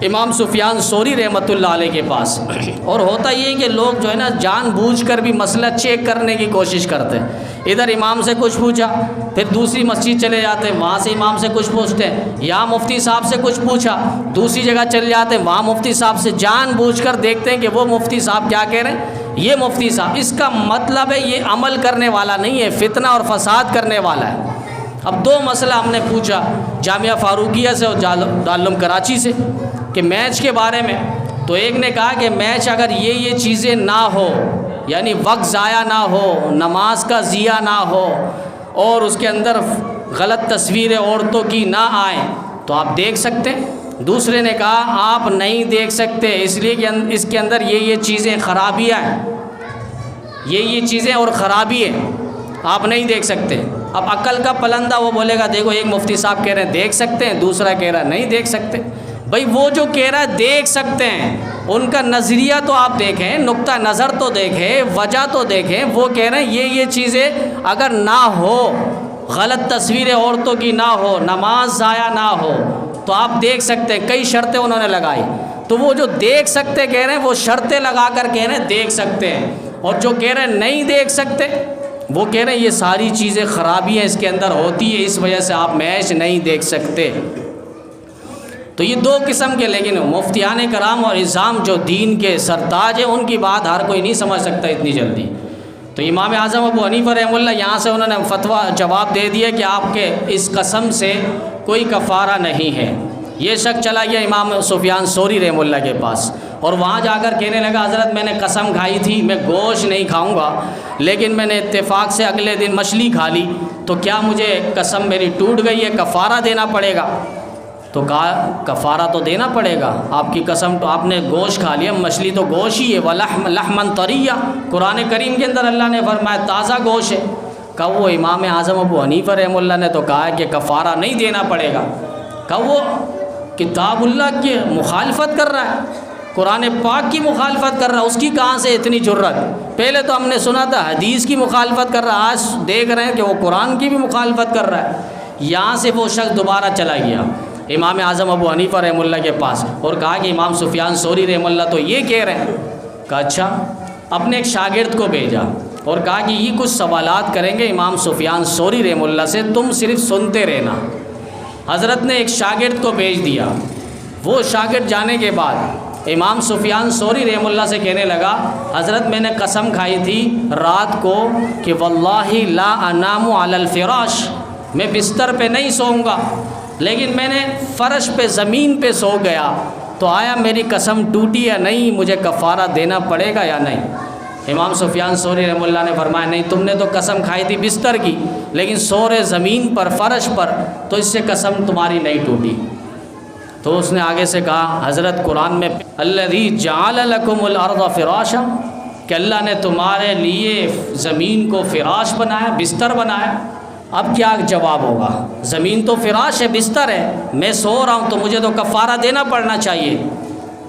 امام سفیان ثوری رحمۃ اللہ علیہ کے پاس، اور ہوتا یہ ہے کہ لوگ جو ہے نا جان بوجھ کر بھی مسئلہ چیک کرنے کی کوشش کرتے ہیں۔ ادھر امام سے کچھ پوچھا، پھر دوسری مسجد چلے جاتے ہیں، وہاں سے امام سے کچھ پوچھتے ہیں، یہاں مفتی صاحب سے کچھ پوچھا، دوسری جگہ چلے جاتے ہیں، وہاں مفتی صاحب سے جان بوجھ کر دیکھتے ہیں کہ وہ مفتی صاحب کیا کہہ رہے ہیں، یہ مفتی صاحب، اس کا مطلب ہے یہ عمل کرنے والا نہیں ہے، فتنہ اور فساد کرنے والا ہے۔ اب 2 مسئلہ ہم نے پوچھا جامعہ فاروقیہ سے اور دارالعلوم کراچی سے کہ میچ کے بارے میں، تو ایک نے کہا کہ میچ اگر یہ چیزیں نہ ہو، یعنی وقت ضائع نہ ہو، نماز کا ضیاع نہ ہو، اور اس کے اندر غلط تصویریں عورتوں کی نہ آئیں تو آپ دیکھ سکتے ہیں۔ دوسرے نے کہا آپ نہیں دیکھ سکتے، اس لیے کہ اس کے اندر یہ چیزیں خرابیاں ہیں، یہ چیزیں اور خرابی ہے، آپ نہیں دیکھ سکتے۔ اب عقل کا پلندہ وہ بولے گا دیکھو ایک مفتی صاحب کہہ رہے ہیں دیکھ سکتے ہیں، دوسرا کہہ رہا ہے نہیں دیکھ سکتے۔ بھائی وہ جو کہہ رہا ہے دیکھ سکتے ہیں، ان کا نظریہ تو آپ دیکھیں، نقطہ نظر تو دیکھیں، وجہ تو دیکھیں۔ وہ کہہ رہے ہیں یہ چیزیں اگر نہ ہو، غلط تصویریں عورتوں کی نہ ہو، نماز ضائع نہ ہو تو آپ دیکھ سکتے ہیں۔ کئی شرطیں انہوں نے لگائی، تو وہ جو دیکھ سکتے کہہ رہے ہیں وہ شرطیں لگا کر کہہ رہے ہیں دیکھ سکتے ہیں، اور جو کہہ رہے ہیں نہیں دیکھ سکتے وہ کہہ رہے ہیں یہ ساری چیزیں خرابی ہیں اس کے اندر ہوتی ہے، اس وجہ سے آپ میچ نہیں دیکھ سکتے۔ تو یہ 2 قسم کے، لیکن مفتیان کرام اور عظام جو دین کے سرتاج ہیں ان کی بات ہر کوئی نہیں سمجھ سکتا اتنی جلدی۔ تو امام اعظم ابو حنیفہ رحمہ اللہ یہاں سے انہوں نے فتویٰ جواب دے دیا کہ آپ کے اس قسم سے کوئی کفارہ نہیں ہے۔ یہ شخص چلا گیا امام سفیان ثوری رحمہ اللہ کے پاس، اور وہاں جا کر کہنے لگا حضرت میں نے قسم کھائی تھی میں گوشت نہیں کھاؤں گا، لیکن میں نے اتفاق سے اگلے دن مچھلی کھا لی، تو کیا مجھے قسم میری ٹوٹ گئی ہے، کفارہ دینا پڑے گا؟ تو کہا کفارہ تو دینا پڑے گا، آپ کی قسم تو آپ نے گوشت کھا لیا، مچھلی تو گوشت ہی ہے، وَلَحْمًا لَحْمًا طَرِيًّا، قرآن کریم کے اندر اللہ نے فرمایا تازہ گوشت ہے۔ کہا وہ امام اعظم ابو حنیفہ رحمہ اللہ نے تو کہا ہے کہ کفارہ نہیں دینا پڑے گا۔ کہا وہ کتاب اللہ کی مخالفت کر رہا ہے، قرآن پاک کی مخالفت کر رہا ہے، اس کی کہاں سے اتنی جرت؟ پہلے تو ہم نے سنا تھا حدیث کی مخالفت کر رہا ہے، آج دیکھ رہے ہیں کہ وہ قرآن کی بھی مخالفت کر رہا ہے۔ یہاں سے وہ شخص دوبارہ چلا گیا امام اعظم ابو حنیفہ رحمہ اللہ کے پاس اور کہا کہ امام سفیان ثوری رحمہ اللہ تو یہ کہہ رہے ہیں۔ کہا اچھا، اپنے ایک شاگرد کو بھیجا اور کہا کہ یہ کچھ سوالات کریں گے امام سفیان ثوری رحمہ اللہ سے، تم صرف سنتے رہنا۔ حضرت نے ایک شاگرد کو بھیج دیا، وہ شاگرد جانے کے بعد امام سفیان ثوری رحمہ اللہ سے کہنے لگا حضرت میں نے قسم کھائی تھی رات کو کہ واللہ لا انام علی الفراش، میں بستر پہ نہیں سوؤں گا، لیکن میں نے فرش پہ زمین پہ سو گیا، تو آیا میری قسم ٹوٹی یا نہیں، مجھے کفارہ دینا پڑے گا یا نہیں؟ امام سفیان ثوری رحمہ اللہ نے فرمایا نہیں، تم نے تو قسم کھائی تھی بستر کی، لیکن سو رہے زمین پر، فرش پر، تو اس سے قسم تمہاری نہیں ٹوٹی۔ تو اس نے آگے سے کہا حضرت قرآن میں الذی جعل لکم الارض فراشا، کہ اللہ نے تمہارے لیے زمین کو فراش بنایا، بستر بنایا۔ اب کیا جواب ہوگا؟ زمین تو فراش ہے، بستر ہے، میں سو رہا ہوں تو مجھے تو کفارہ دینا پڑنا چاہیے۔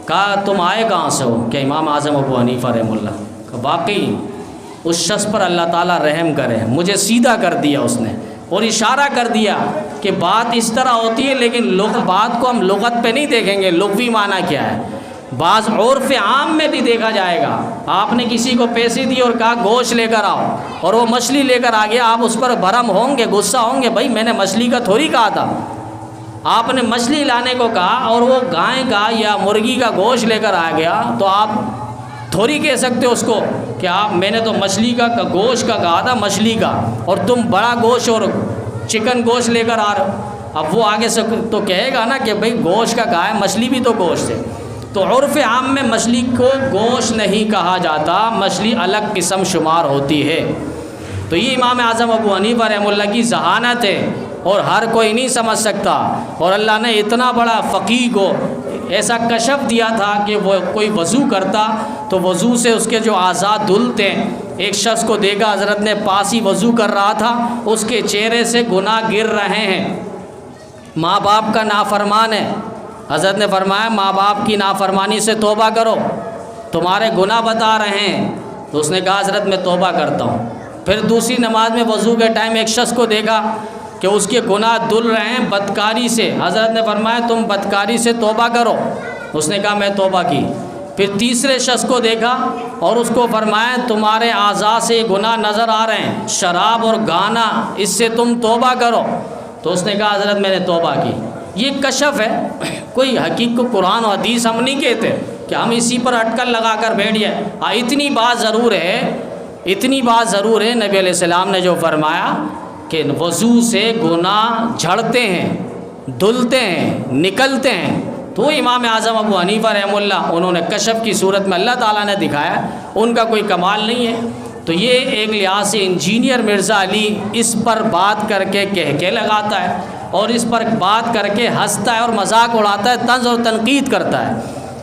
کہا تم آئے کہاں سے ہو؟ کہ امام اعظم ابو حنیفہ رحمہ اللہ۔ کہ واقعی اس شخص پر اللہ تعالیٰ رحم کرے، مجھے سیدھا کر دیا اس نے، اور اشارہ کر دیا کہ بات اس طرح ہوتی ہے، لیکن بات کو ہم لغت پہ نہیں دیکھیں گے لغوی معنی کیا ہے، بعض عرف عام میں بھی دیکھا جائے گا۔ آپ نے کسی کو پیسے دیے اور کہا گوشت لے کر آؤ، اور وہ مچھلی لے کر آ گیا، آپ اس پر بھرم ہوں گے، غصہ ہوں گے، بھائی میں نے مچھلی کا تھوڑی کہا تھا۔ آپ نے مچھلی لانے کو کہا اور وہ گائے کا یا مرغی کا گوشت لے کر آ گیا، تو آپ تھوڑی کہہ سکتے ہو اس کو کہ میں نے تو مچھلی کا گوشت کا کہا تھا، مچھلی کا، اور تم بڑا گوشت اور چکن گوشت لے کر آ رہے ہو۔ اب وہ آگے سے تو کہے گا نا کہ بھئی گوشت کا کہا ہے، مچھلی بھی تو گوشت ہے۔ تو عرف عام میں مچھلی کو گوشت نہیں کہا جاتا، مچھلی الگ قسم شمار ہوتی ہے۔ تو یہ امام اعظم ابو حنیفہ رحمہ اللہ کی ذہانت ہے، اور ہر کوئی نہیں سمجھ سکتا، اور اللہ نے اتنا بڑا فقیہ کو ایسا کشف دیا تھا کہ وہ کوئی وضو کرتا تو وضو سے اس کے جو اعضاء دھلتے ہیں۔ ایک شخص کو دیکھا حضرت نے پاس ہی وضو کر رہا تھا، اس کے چہرے سے گناہ گر رہے ہیں، ماں باپ کا نافرمان ہے۔ حضرت نے فرمایا ماں باپ کی نافرمانی سے توبہ کرو، تمہارے گناہ بتا رہے ہیں۔ تو اس نے کہا حضرت میں توبہ کرتا ہوں۔ پھر دوسری نماز میں وضو کے ٹائم ایک شخص کو دیکھا کہ اس کے گناہ دھل رہے ہیں بدکاری سے۔ حضرت نے فرمایا تم بدکاری سے توبہ کرو، اس نے کہا میں توبہ کی۔ پھر تیسرے شخص کو دیکھا اور اس کو فرمایا تمہارے اعضاء سے گناہ نظر آ رہے ہیں، شراب اور گانا، اس سے تم توبہ کرو۔ تو اس نے کہا حضرت میں نے توبہ کی۔ یہ کشف ہے، کوئی حقیقت کو قرآن و حدیث ہم نہیں کہتے کہ ہم اسی پر اٹکل لگا کر بیٹھ جائیں۔ اتنی بات ضرور ہے نبی علیہ السلام نے جو فرمایا کہ وضو سے گناہ جھڑتے ہیں، دھلتے ہیں، نکلتے ہیں۔ تو امام اعظم ابو حنیفہ رحمہ اللہ انہوں نے کشف کی صورت میں اللہ تعالیٰ نے دکھایا، ان کا کوئی کمال نہیں ہے۔ تو یہ ایک لحاظ سے انجینئر مرزا علی اس پر بات کر کے کہہ لگاتا ہے، اور اس پر بات کر کے ہنستا ہے اور مذاق اڑاتا ہے، طنز اور تنقید کرتا ہے،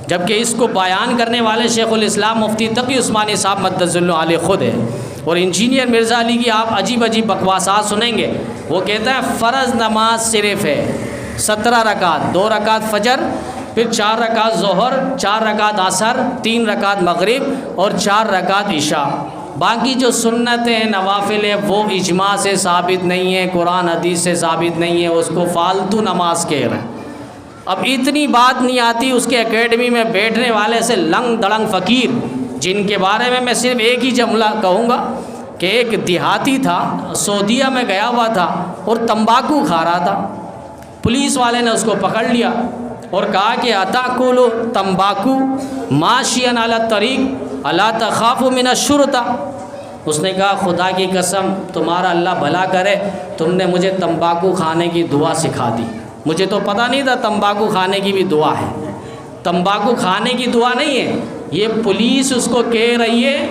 جبکہ اس کو بیان کرنے والے شیخ الاسلام مفتی تقی عثمانی صاحب مدظ اللہ علیہ خود ہے۔ اور انجینئر مرزا علی کی آپ عجیب عجیب بکواسات سنیں گے۔ وہ کہتا ہے فرض نماز صرف ہے 17 رکعت، 2 رکعت فجر، پھر 4 رکعت ظہر، 4 رکعت عصر، 3 رکعت مغرب اور 4 رکعت عشاء۔ باقی جو سنتیں نوافل ہیں وہ اجماع سے ثابت نہیں ہے، قرآن حدیث سے ثابت نہیں ہے، اس کو فالتو نماز کہہ رہے ہیں۔ اب اتنی بات نہیں آتی اس کے اکیڈمی میں بیٹھنے والے سے لنگ دڑنگ فقیر، جن کے بارے میں صرف ایک ہی جملہ کہوں گا کہ ایک دیہاتی تھا، سعودیہ میں گیا ہوا تھا اور تمباکو کھا رہا تھا۔ پولیس والے نے اس کو پکڑ لیا اور کہا کہ اتاکلوا تمباکو ماشیا علی الطریق الا تخاف من الشرطہ۔ اس نے کہا خدا کی قسم تمہارا اللہ بھلا کرے، تم نے مجھے تمباکو کھانے کی دعا سکھا دی، مجھے تو پتہ نہیں تھا تمباکو کھانے کی بھی دعا ہے۔ تمباکو کھانے کی دعا نہیں ہے، یہ پولیس اس کو کہہ رہی ہے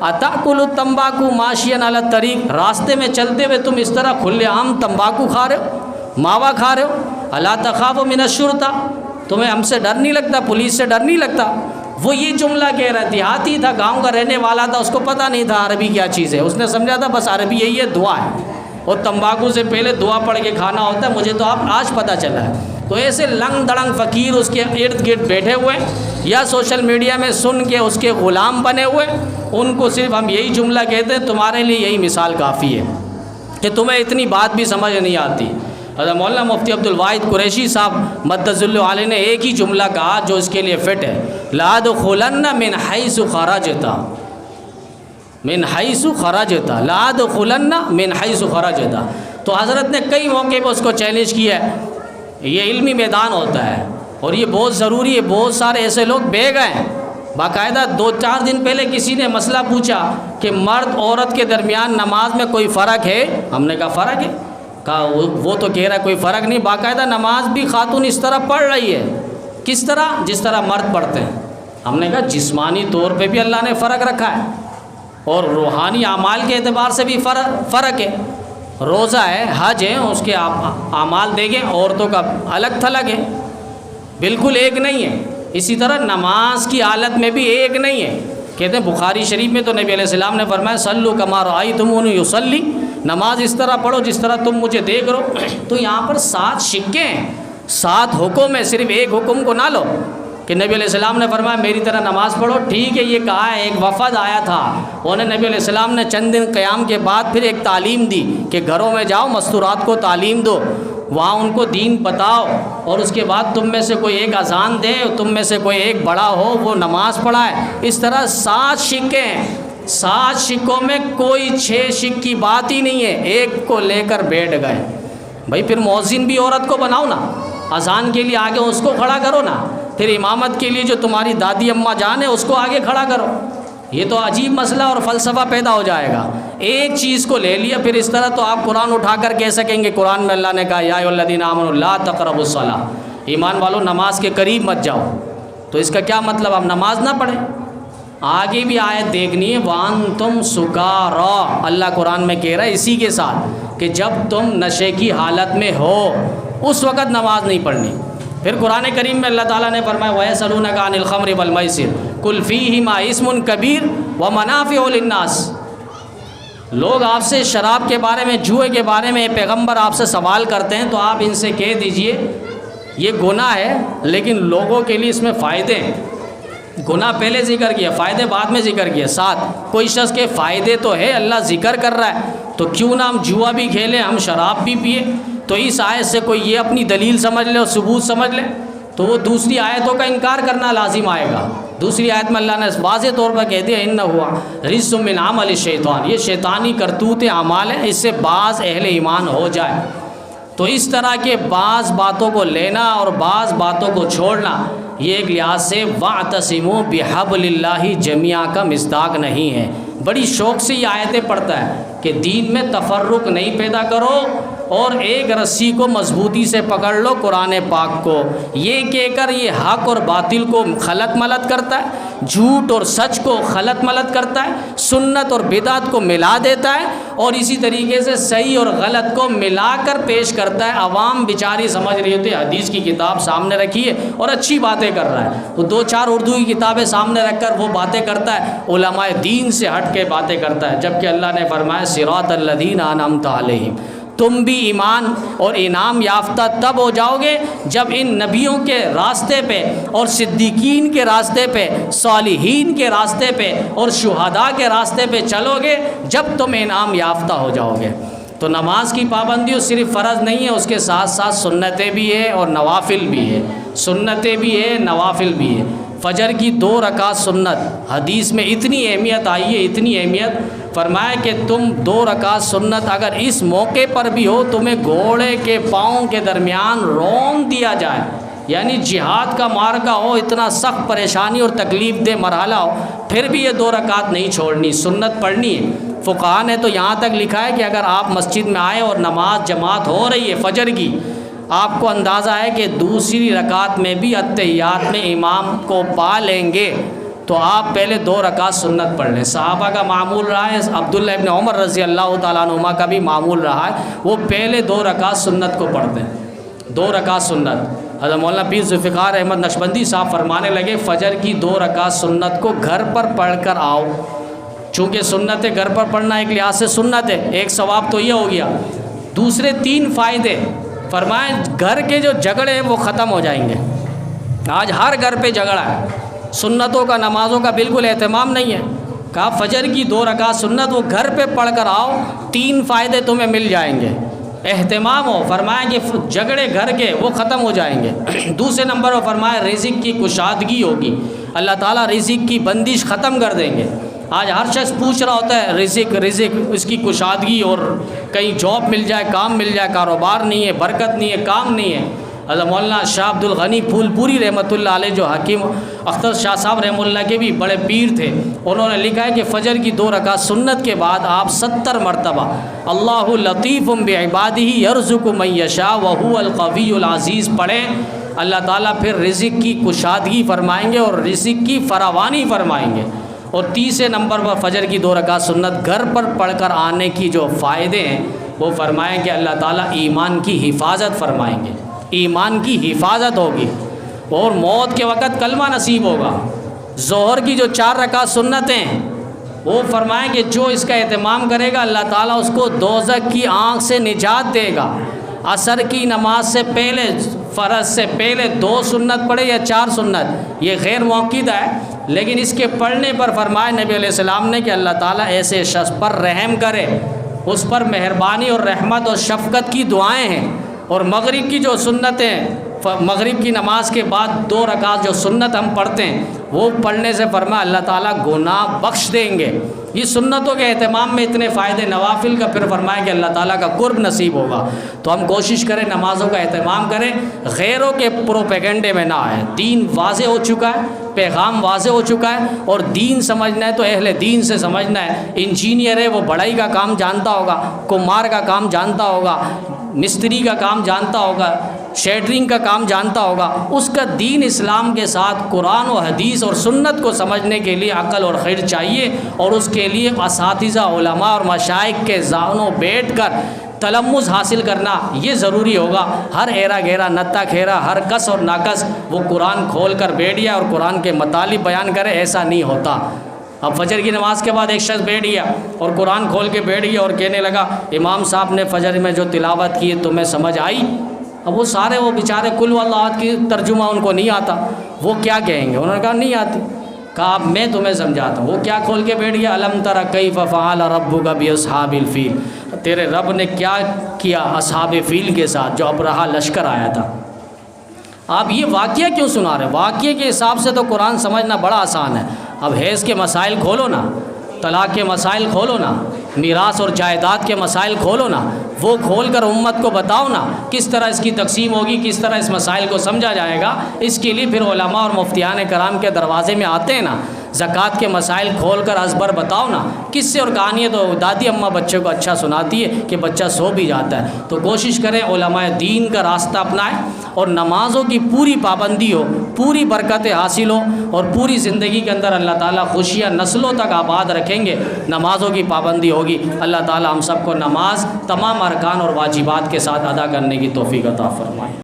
اتاکلوا تمباکو ماشیا علی الطریق، راستے میں چلتے ہوئے تم اس طرح کھلے عام تمباکو کھا رہے ہو، ماوا کھا رہے ہو، الا تخافوا من الشرطہ، تمہیں ہم سے ڈر نہیں لگتا، پولیس سے ڈر نہیں لگتا۔ وہ یہ جملہ کہہ رہا، دیہاتی تھا، گاؤں کا رہنے والا تھا، اس کو پتہ نہیں تھا عربی کیا چیز ہے، اس نے سمجھا تھا بس عربی یہی ہے، دعا ہے، اور تمباکو سے پہلے دعا پڑھ کے کھانا ہوتا ہے، مجھے تو آج پتہ چلا ہے۔ تو ایسے لنگ دڑنگ فقیر اس کے ارد گرد بیٹھے ہوئے یا سوشل میڈیا میں سن کے اس کے غلام بنے ہوئے، ان کو صرف ہم یہی جملہ کہتے ہیں، تمہارے لیے یہی مثال کافی ہے کہ تمہیں اتنی بات بھی سمجھ نہیں آتی۔ حضرت مولانا مفتی عبد الواحد قریشی صاحب مدظ اللہ علیہ نے ایک ہی جملہ کہا جو اس کے لیے فٹ ہے، لا ادخلن من حیث خرجت، من حیث خرجت، لا ادخلن من حیث خرجت۔ تو حضرت نے کئی موقع پہ اس کو چیلنج کیا ہے۔ یہ علمی میدان ہوتا ہے اور یہ بہت ضروری ہے، بہت سارے ایسے لوگ بے گئے، باقاعدہ 2-4 دن پہلے کسی نے مسئلہ پوچھا کہ مرد عورت کے درمیان نماز میں کوئی فرق ہے؟ ہم نے کہا فرق ہے، کہا وہ تو کہہ رہا ہے کوئی فرق نہیں، باقاعدہ نماز بھی خاتون اس طرح پڑھ رہی ہے، کس طرح؟ جس طرح مرد پڑھتے ہیں۔ ہم نے کہا جسمانی طور پہ بھی اللہ نے فرق رکھا ہے، اور روحانی اعمال کے اعتبار سے بھی فرق ہے. روزہ ہے، حج ہے، اس کے اعمال دیکھیں، عورتوں کا الگ تھلگ ہے، بالکل ایک نہیں ہے. اسی طرح نماز کی حالت میں بھی ایک نہیں ہے. کہتے ہیں بخاری شریف میں تو نبی علیہ السلام نے فرمایا صلو کما رأیتمونی یصلی، نماز اس طرح پڑھو جس طرح تم مجھے دیکھ رہو. تو یہاں پر 7 شقیں ہیں، 7 حکم ہے، صرف ایک حکم کو نہ لو کہ نبی علیہ السلام نے فرمایا میری طرح نماز پڑھو. ٹھیک ہے، یہ کہا ہے. ایک وفد آیا تھا، انہیں نبی علیہ السلام نے چند دن قیام کے بعد پھر ایک تعلیم دی کہ گھروں میں جاؤ، مستورات کو تعلیم دو، وہاں ان کو دین بتاؤ، اور اس کے بعد تم میں سے کوئی ایک اذان دے، تم میں سے کوئی ایک بڑا ہو وہ نماز پڑھائے. اس طرح 7 شقیں ہیں. 7 شقوں میں کوئی 6 شق کی بات ہی نہیں ہے. ایک کو لے کر بیٹھ گئے. بھائی پھر مؤذن بھی عورت کو بناؤ نا، اذان کے لیے آگے اس کو کھڑا کرو نا. پھر امامت کے لیے جو تمہاری دادی اماں جان ہے اس کو آگے کھڑا کرو. یہ تو عجیب مسئلہ اور فلسفہ پیدا ہو جائے گا. ایک چیز کو لے لیا. پھر اس طرح تو آپ قرآن اٹھا کر کہہ سکیں گے قرآن میں اللہ نے کہا یا ایھا الذین آمنوا لا تقربوا الصلاۃ، ایمان والو نماز کے قریب مت جاؤ. تو اس کا کیا مطلب آپ نماز نہ پڑھیں؟ آگے بھی آیت دیکھنی ہے وَأَنْتُمْ سُکَارَىٰ، اللہ قرآن میں کہہ رہا ہے اسی کے ساتھ کہ جب تم نشے کی حالت میں ہو اس وقت نماز نہیں پڑھنی. پھر قرآن کریم میں اللہ تعالیٰ نے فرمایا وَيَسْأَلُونَكَ عَنِ الْخَمْرِ وَالْمَيْسِرِ قُلْ فِيهِمَا اسْمٌ كَبِيرٌ وَمَنَافِعُ لِلنَّاسِ. لوگ آپ سے شراب کے بارے میں، جوئے کے بارے میں پیغمبر آپ سے سوال کرتے ہیں تو آپ ان سے کہہ دیجئے یہ گناہ ہے لیکن لوگوں کے لیے اس میں فائدے ہیں. گناہ پہلے ذکر کیا، فائدے بعد میں ذکر کیا. ساتھ کوئی شخص کے فائدے تو ہے، اللہ ذکر کر رہا ہے، تو کیوں نہ ہم جوا بھی کھیلیں، ہم شراب بھی پیے. تو اس آیت سے کوئی یہ اپنی دلیل سمجھ لے اور ثبوت سمجھ لے تو وہ دوسری آیتوں کا انکار کرنا لازم آئے گا. دوسری آیت میں اللہ نے واضح طور پر کہہ دیا انہ رجس من عمل الشیطان، یہ شیطانی کرتوت اعمال ہیں، اس سے بعض اہل ایمان ہو جائے. تو اس طرح کے بعض باتوں کو لینا اور بعض باتوں کو چھوڑنا یہ ایک لحاظ سے واعتصموا بحبل اللہ جمیعا کا مصداق نہیں ہے. بڑی شوق سے یہ آیتیں پڑھتا ہے کہ دین میں تفرق نہیں پیدا کرو اور ایک رسی کو مضبوطی سے پکڑ لو، قرآن پاک کو. یہ کہہ کر یہ حق اور باطل کو خلط ملط کرتا ہے، جھوٹ اور سچ کو خلط ملط کرتا ہے، سنت اور بدعت کو ملا دیتا ہے اور اسی طریقے سے صحیح اور غلط کو ملا کر پیش کرتا ہے. عوام بیچاری سمجھ رہی ہوتی ہے حدیث کی کتاب سامنے رکھی ہے اور اچھی باتیں کر رہا ہے، وہ 2-4 اردو کی کتابیں سامنے رکھ کر وہ باتیں کرتا ہے، علماء دین سے ہٹ کے باتیں کرتا ہے. جبکہ اللہ نے فرمایا صراط الذین انعمت علیہم، تم بھی ایمان اور انعام یافتہ تب ہو جاؤ گے جب ان نبیوں کے راستے پہ اور صدیقین کے راستے پہ، صالحین کے راستے پہ اور شہداء کے راستے پہ چلو گے، جب تم انعام یافتہ ہو جاؤ گے. تو نماز کی پابندی صرف فرض نہیں ہے، اس کے ساتھ ساتھ سنتیں بھی ہیں اور نوافل بھی ہے. سنتیں بھی ہیں، نوافل بھی ہے. فجر کی 2 رکعت سنت حدیث میں اتنی اہمیت آئی ہے، اتنی اہمیت، فرمایا کہ تم 2 رکعت سنت اگر اس موقع پر بھی ہو تمہیں گھوڑے کے پاؤں کے درمیان رون دیا جائے، یعنی جہاد کا معرکہ ہو، اتنا سخت پریشانی اور تکلیف دہ مرحلہ ہو، پھر بھی یہ 2 رکعت نہیں چھوڑنی، سنت پڑھنی ہے. فقہا نے تو یہاں تک لکھا ہے کہ اگر آپ مسجد میں آئے اور نماز جماعت ہو رہی ہے فجر کی، آپ کو اندازہ ہے کہ دوسری رکعت میں بھی اتحیات میں امام کو پا لیں گے تو آپ پہلے 2 رکعت سنت پڑھ لیں. صحابہ کا معمول رہا ہے، عبداللہ ابن عمر رضی اللہ تعالیٰ عنہما کا بھی معمول رہا ہے، وہ پہلے 2 رکعت سنت کو پڑھتے ہیں. 2 رکعت سنت. حضرت مولانا پیر ذوالفقار احمد نقشبندی صاحب فرمانے لگے فجر کی 2 رکعت سنت کو گھر پر پڑھ کر آؤ. چونکہ سنت گھر پر پڑھنا ایک لحاظ سے سنت ہے، ایک ثواب تو یہ ہو گیا. دوسرے 3 فائدے فرمائیں، گھر کے جو جھگڑے ہیں وہ ختم ہو جائیں گے. آج ہر گھر پہ جھگڑا ہے، سنتوں کا نمازوں کا بالکل اہتمام نہیں ہے. کہا فجر کی 2 رکعت سنت وہ گھر پہ پڑھ کر آؤ، 3 فائدے تمہیں مل جائیں گے. اہتمام ہو، فرمایا کہ جھگڑے گھر کے وہ ختم ہو جائیں گے. دوسرے نمبر پر فرمایا رزق کی کشادگی ہوگی، اللہ تعالیٰ رزق کی بندش ختم کر دیں گے. آج ہر شخص پوچھ رہا ہوتا ہے رزق اس کی کشادگی، اور کہیں جاب مل جائے، کام مل جائے، کاروبار نہیں ہے، برکت نہیں ہے، کام نہیں ہے. حضرت مولانا شاہ عبد الغنی پھول پوری رحمۃ اللہ علیہ جو حکیم اختر شاہ صاحب رحمۃ اللہ کے بھی بڑے پیر تھے، انہوں نے لکھا ہے کہ فجر کی 2 رکعت سنت کے بعد آپ 70 مرتبہ اللہ لطیف بعبادہ یرزق من یشاء وہو القوی العزیز پڑھیں. اللہ تعالیٰ پھر رزق کی کشادگی فرمائیں گے اور رزق کی فراوانی فرمائیں گے. اور تیسرے نمبر پر فجر کی 2 رکعت سنت گھر پر پڑھ کر آنے کی جو فائدے ہیں وہ فرمائیں کہ اللہ تعالیٰ ایمان کی حفاظت فرمائیں گے، ایمان کی حفاظت ہوگی اور موت کے وقت کلمہ نصیب ہوگا۔ ظہر کی جو 4 رکعت سنتیں وہ فرمائیں کہ جو اس کا اہتمام کرے گا اللہ تعالیٰ اس کو دوزخ کی آنکھ سے نجات دے گا۔ عصر کی نماز سے پہلے، فرض سے پہلے 2 سنت پڑھے یا 4 سنت، یہ غیر موقع ہے، لیکن اس کے پڑھنے پر فرمائے نبی علیہ السلام نے کہ اللہ تعالیٰ ایسے شخص پر رحم کرے، اس پر مہربانی اور رحمت اور شفقت کی دعائیں ہیں۔ اور مغرب کی جو سنتیں، مغرب کی نماز کے بعد 2 رکعت جو سنت ہم پڑھتے ہیں وہ پڑھنے سے فرمایا اللہ تعالیٰ گناہ بخش دیں گے۔ یہ سنتوں کے اہتمام میں اتنے فائدے، نوافل کا پھر فرمایا کہ اللہ تعالیٰ کا قرب نصیب ہوگا۔ تو ہم کوشش کریں نمازوں کا اہتمام کریں، غیروں کے پروپیگنڈے میں نہ آئیں۔ دین واضح ہو چکا ہے، پیغام واضح ہو چکا ہے، اور دین سمجھنا ہے تو اہل دین سے سمجھنا ہے۔ انجینئر ہے وہ بڑھائی کا کام جانتا ہوگا، کمار کا کام جانتا ہوگا، مستری کا کام جانتا ہوگا، شیڈرنگ کا کام جانتا ہوگا، اس کا دین اسلام کے ساتھ قرآن و حدیث اور سنت کو سمجھنے کے لیے عقل اور خیر چاہیے، اور اس کے لیے اساتذہ، علماء اور مشائخ کے ذہنوں بیٹھ کر تلمذ حاصل کرنا یہ ضروری ہوگا۔ ہر ایرا گیرا، نتا کھیرا، ہر کس اور ناکس وہ قرآن کھول کر بیٹھ گیا اور قرآن کے مطالب بیان کرے، ایسا نہیں ہوتا۔ اب فجر کی نماز کے بعد ایک شخص بیٹھ گیا اور قرآن کھول کے بیٹھ گیا اور کہنے لگا امام صاحب نے فجر میں جو تلاوت کی تمہیں سمجھ آئی؟ اب وہ سارے وہ بیچارے کل واللہ کی ترجمہ ان کو نہیں آتا، وہ کیا کہیں گے؟ انہوں نے کہا نہیں آتی۔ کہا اب میں تمہیں سمجھاتا ہوں۔ وہ کیا کھول کے بیٹھ گیا؟ الم تر کیف فعل ربک باصحاب الفیل، تیرے رب نے کیا کیا اصحاب فیل کے ساتھ جو ابرہہ لشکر آیا تھا۔ آپ یہ واقعہ کیوں سنا رہے ہیں؟ واقعے کے حساب سے تو قرآن سمجھنا بڑا آسان ہے۔ اب حیض کے مسائل کھولو نا، طلاق کے مسائل کھولو نا، میراث اور جائیداد کے مسائل کھولو نا، وہ کھول کر امت کو بتاؤ نا کس طرح اس کی تقسیم ہوگی، کس طرح اس مسائل کو سمجھا جائے گا۔ اس کے لیے پھر علماء اور مفتیان کرام کے دروازے میں آتے ہیں نا۔ زکوٰۃ کے مسائل کھول کر ازبر بتاؤ نا، قصے اور کہانیاں تو دادی اماں بچے کو اچھا سناتی ہے کہ بچہ سو بھی جاتا ہے۔ تو کوشش کریں علماء دین کا راستہ اپنائیں اور نمازوں کی پوری پابندی ہو، پوری برکتیں حاصل ہو، اور پوری زندگی کے اندر اللہ تعالیٰ خوشیاں نسلوں تک آباد رکھیں گے۔ نمازوں کی پابندی ہوگی۔ اللہ تعالیٰ ہم سب کو نماز تمام ارکان اور واجبات کے ساتھ ادا کرنے کی توفیق عطا فرمائے۔